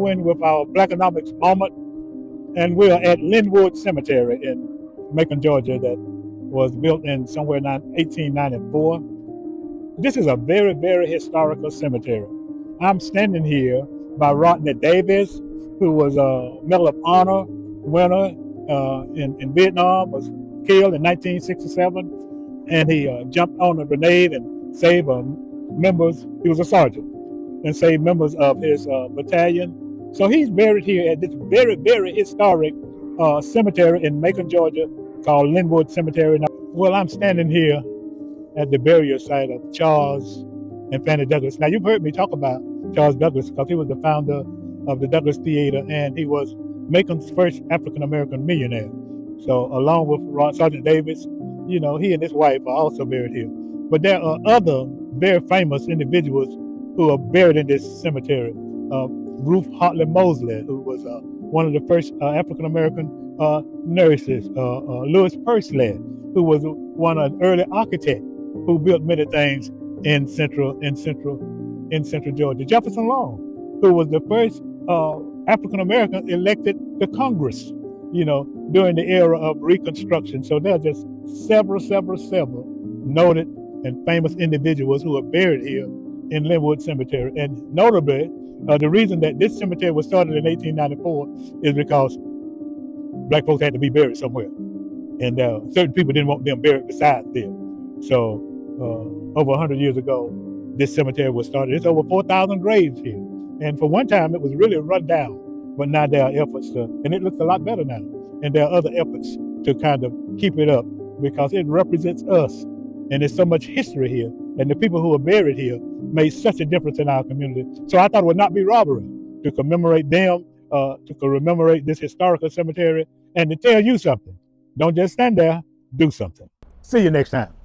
In with our Blackenomics moment, and we're at Linwood Cemetery in Macon, Georgia, that was built in somewhere around 1894. This is a very, very historical cemetery. I'm standing here by Rodney Davis, who was a Medal of Honor winner in Vietnam, was killed in 1967, and he jumped on a grenade and saved members. He was a sergeant and saved members of his battalion. So he's buried here at this very, very historic cemetery in Macon, Georgia, called Linwood Cemetery. Now, well, I'm standing here at the burial site of Charles and Fanny Douglas. Now, you've heard me talk about Charles Douglas because he was the founder of the Douglas Theater, and he was Macon's first African-American millionaire. So along with Sergeant Davis, you know, he and his wife are also buried here. But there are other very famous individuals who are buried in this cemetery. Ruth Hartley Mosley, who was one of the first African-American nurses. Louis Pursley, who was one of the early architects who built many things in central Georgia. Jefferson Long, who was the first African-American elected to Congress, you know, during the era of Reconstruction. So there are just several noted and famous individuals who are buried here in Linwood Cemetery. And notably, the reason that this cemetery was started in 1894 is because black folks had to be buried somewhere. And certain people didn't want them buried beside them. So over 100 years ago, this cemetery was started. It's over 4,000 graves here. And for one time, it was really run down. But now there are efforts to, and it looks a lot better now. And there are other efforts to kind of keep it up because it represents us. And there's so much history here. And the people who are buried here made such a difference in our community. So I thought it would not be robbery to commemorate them, to commemorate this historical cemetery, and to tell you something. Don't just stand there, do something. See you next time.